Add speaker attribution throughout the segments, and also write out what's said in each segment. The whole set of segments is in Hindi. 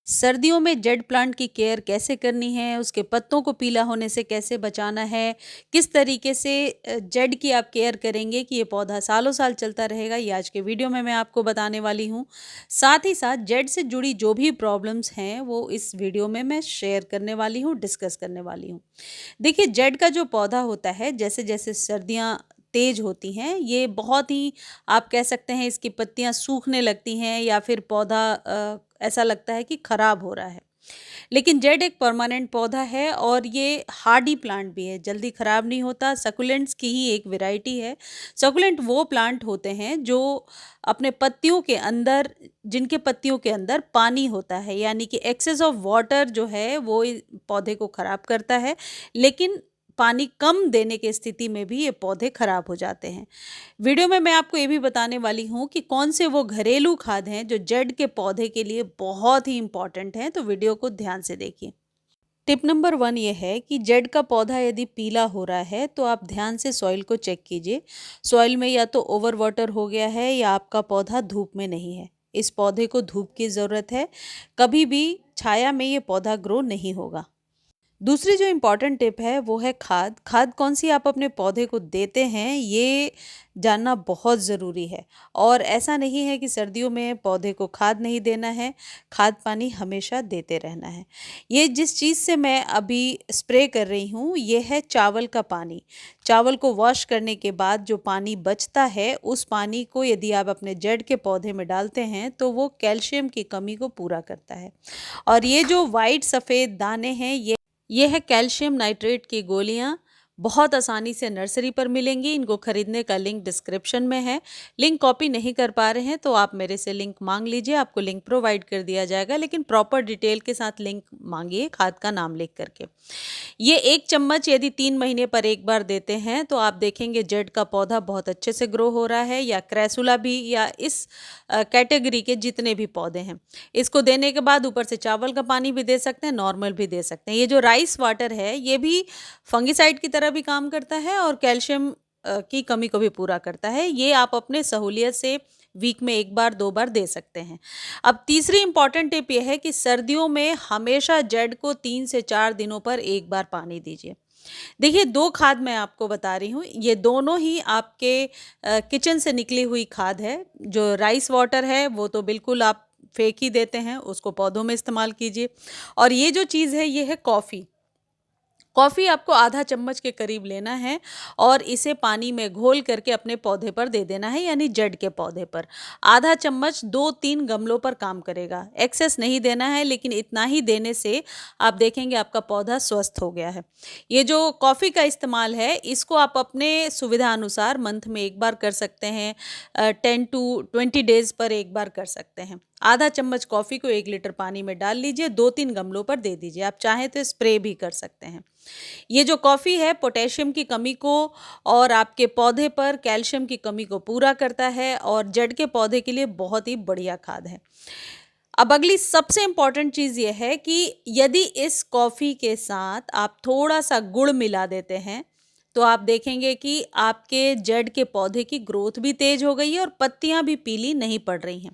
Speaker 1: सर्दियों में जेड प्लांट की केयर कैसे करनी है, उसके पत्तों को पीला होने से कैसे बचाना है, किस तरीके से जेड की आप केयर करेंगे कि ये पौधा सालों साल चलता रहेगा, ये आज के वीडियो में मैं आपको बताने वाली हूँ। साथ ही साथ जेड से जुड़ी जो भी प्रॉब्लम्स हैं वो इस वीडियो में मैं शेयर करने वाली हूँ, डिस्कस करने वाली हूँ। देखिए, जेड का जो पौधा होता है, जैसे जैसे सर्दियाँ तेज होती हैं, ये बहुत ही, आप कह सकते हैं, इसकी पत्तियां सूखने लगती हैं या फिर पौधा ऐसा लगता है कि खराब हो रहा है। लेकिन जेड एक परमानेंट पौधा है और ये हार्डी प्लांट भी है, जल्दी खराब नहीं होता। सकुलेंट्स की ही एक वैरायटी है। सकुलेंट वो प्लांट होते हैं जो अपने पत्तियों के अंदर, जिनके पत्तियों के अंदर पानी होता है, यानी कि एक्सेस ऑफ वाटर जो है वो पौधे को खराब करता है। लेकिन पानी कम देने की स्थिति में भी ये पौधे खराब हो जाते हैं। वीडियो में मैं आपको ये भी बताने वाली हूँ कि कौन से वो घरेलू खाद हैं जो जेड के पौधे के लिए बहुत ही इम्पॉर्टेंट हैं, तो वीडियो को ध्यान से देखिए। टिप नंबर 1 ये है कि जेड का पौधा यदि पीला हो रहा है तो आप ध्यान से सॉइल को चेक कीजिए। सॉइल में या तो ओवर वाटर हो गया है या आपका पौधा धूप में नहीं है। इस पौधे को धूप की ज़रूरत है। कभी भी छाया में ये पौधा ग्रो नहीं होगा। दूसरी जो इम्पॉर्टेंट टिप है वो है खाद। खाद कौन सी आप अपने पौधे को देते हैं, ये जानना बहुत ज़रूरी है। और ऐसा नहीं है कि सर्दियों में पौधे को खाद नहीं देना है, खाद पानी हमेशा देते रहना है। ये जिस चीज़ से मैं अभी स्प्रे कर रही हूँ ये है चावल का पानी। चावल को वॉश करने के बाद जो पानी बचता है, उस पानी को यदि आप अपने जेड के पौधे में डालते हैं तो वो कैल्शियम की कमी को पूरा करता है। और ये जो वाइट सफ़ेद दाने हैं, ये है कैल्शियम नाइट्रेट की गोलियां। बहुत आसानी से नर्सरी पर मिलेंगी। इनको खरीदने का लिंक डिस्क्रिप्शन में है। लिंक कॉपी नहीं कर पा रहे हैं तो आप मेरे से लिंक मांग लीजिए, आपको लिंक प्रोवाइड कर दिया जाएगा, लेकिन प्रॉपर डिटेल के साथ लिंक मांगिए, खाद का नाम लिख करके। ये 1 चम्मच यदि 3 महीने पर एक बार देते हैं तो आप देखेंगे जेड का पौधा बहुत अच्छे से ग्रो हो रहा है, या क्रेसुला भी, या इस कैटेगरी के जितने भी पौधे हैं। इसको देने के बाद ऊपर से चावल का पानी भी दे सकते हैं, नॉर्मल भी दे सकते हैं। ये जो राइस वाटर है ये भी फंगिसाइड की तरह भी काम करता है और कैल्शियम की कमी को भी पूरा करता है। ये आप अपने सहूलियत से वीक में 1 बार 2 बार दे सकते हैं। अब तीसरी इंपॉर्टेंट टिप यह है कि सर्दियों में हमेशा जेड को 3 से 4 दिनों पर 1 बार पानी दीजिए। देखिए, 2 खाद मैं आपको बता रही हूँ, ये दोनों ही आपके किचन से निकली हुई खाद है। जो राइस वाटर है वो तो बिल्कुल आप फेंक ही देते हैं, उसको पौधों में इस्तेमाल कीजिए। और ये जो चीज़ है ये है कॉफ़ी। कॉफ़ी आपको आधा चम्मच के करीब लेना है और इसे पानी में घोल करके अपने पौधे पर दे देना है, यानी जेड के पौधे पर। आधा चम्मच 2-3 गमलों पर काम करेगा, एक्सेस नहीं देना है, लेकिन इतना ही देने से आप देखेंगे आपका पौधा स्वस्थ हो गया है। ये जो कॉफ़ी का इस्तेमाल है इसको आप अपने सुविधा अनुसार मंथ में 1 बार कर सकते हैं, 10 to 20 डेज पर 1 बार कर सकते हैं। आधा चम्मच कॉफ़ी को 1 लीटर पानी में डाल लीजिए, 2-3 गमलों पर दे दीजिए। आप चाहें तो स्प्रे भी कर सकते हैं। ये जो कॉफ़ी है पोटेशियम की कमी को और आपके पौधे पर कैल्शियम की कमी को पूरा करता है और जड़ के पौधे के लिए बहुत ही बढ़िया खाद है। अब अगली सबसे इम्पॉर्टेंट चीज़ ये है कि यदि इस कॉफ़ी के साथ आप थोड़ा सा गुड़ मिला देते हैं तो आप देखेंगे कि आपके जड़ के पौधे की ग्रोथ भी तेज हो गई है और पत्तियां भी पीली नहीं पड़ रही हैं।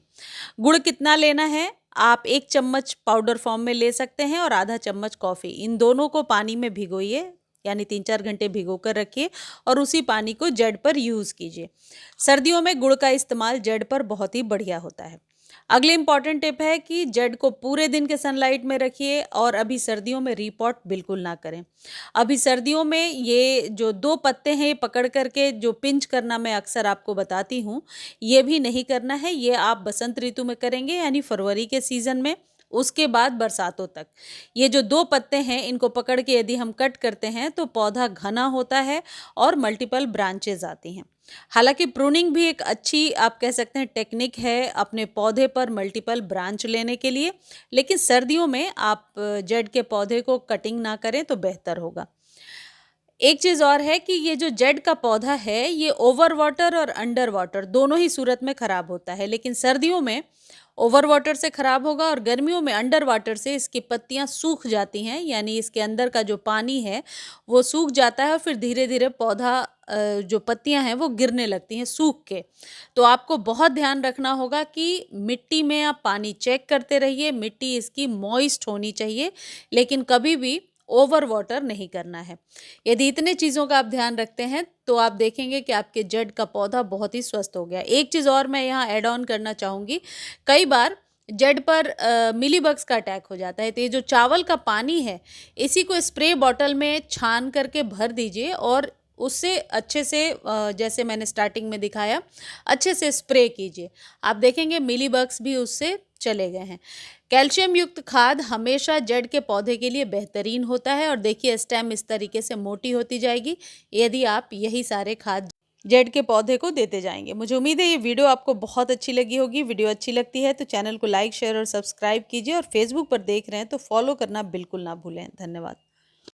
Speaker 1: गुड़ कितना लेना है? आप 1 चम्मच पाउडर फॉर्म में ले सकते हैं और आधा चम्मच कॉफ़ी, इन दोनों को पानी में भिगोइए, यानी 3-4 घंटे भिगो कर रखिए और उसी पानी को जड़ पर यूज़ कीजिए। सर्दियों में गुड़ का इस्तेमाल जड़ पर बहुत ही बढ़िया होता है। अगली इंपॉर्टेंट टिप है कि जड़ को पूरे दिन के सनलाइट में रखिए और अभी सर्दियों में रीपॉट बिल्कुल ना करें। अभी सर्दियों में ये जो 2 पत्ते हैं ये पकड़ करके जो पिंच करना मैं अक्सर आपको बताती हूँ, ये भी नहीं करना है। ये आप बसंत ऋतु में करेंगे, यानी फरवरी के सीज़न में, उसके बाद बरसातों तक। ये जो 2 पत्ते हैं इनको पकड़ के यदि हम कट करते हैं तो पौधा घना होता है और मल्टीपल ब्रांचेज आती हैं। हालांकि प्रूनिंग भी एक अच्छी, आप कह सकते हैं, टेक्निक है अपने पौधे पर मल्टीपल ब्रांच लेने के लिए, लेकिन सर्दियों में आप जेड के पौधे को कटिंग ना करें तो बेहतर होगा। एक चीज़ और है कि ये जो जेड का पौधा है ये ओवर वाटर और अंडर वाटर दोनों ही सूरत में खराब होता है, लेकिन सर्दियों में ओवर वाटर से खराब होगा और गर्मियों में अंडर वाटर से इसकी पत्तियां सूख जाती हैं, यानी इसके अंदर का जो पानी है वो सूख जाता है और फिर धीरे धीरे पौधा जो पत्तियां हैं वो गिरने लगती हैं सूख के। तो आपको बहुत ध्यान रखना होगा कि मिट्टी में आप पानी चेक करते रहिए, मिट्टी इसकी मॉइस्ट होनी चाहिए, लेकिन कभी भी ओवर वाटर नहीं करना है। यदि इतने चीज़ों का आप ध्यान रखते हैं तो आप देखेंगे कि आपके जड़ का पौधा बहुत ही स्वस्थ हो गया। एक चीज़ और मैं यहाँ ऐड ऑन करना चाहूँगी, कई बार जड़ पर मिलीबग्स का अटैक हो जाता है, तो ये जो चावल का पानी है इसी को स्प्रे बॉटल में छान करके भर दीजिए और उससे अच्छे से जैसे मैंने स्टार्टिंग में दिखाया अच्छे से स्प्रे कीजिए। आप देखेंगे मिलीबग्स भी उससे चले गए हैं। कैल्शियम युक्त खाद हमेशा जड़ के पौधे के लिए बेहतरीन होता है और देखिए स्टेम इस तरीके से मोटी होती जाएगी यदि आप यही सारे खाद जड़ के पौधे को देते जाएंगे। मुझे उम्मीद है ये वीडियो आपको बहुत अच्छी लगी होगी। वीडियो अच्छी लगती है तो चैनल को लाइक शेयर और सब्सक्राइब कीजिए और फेसबुक पर देख रहे हैं तो फॉलो करना बिल्कुल ना भूलें। धन्यवाद।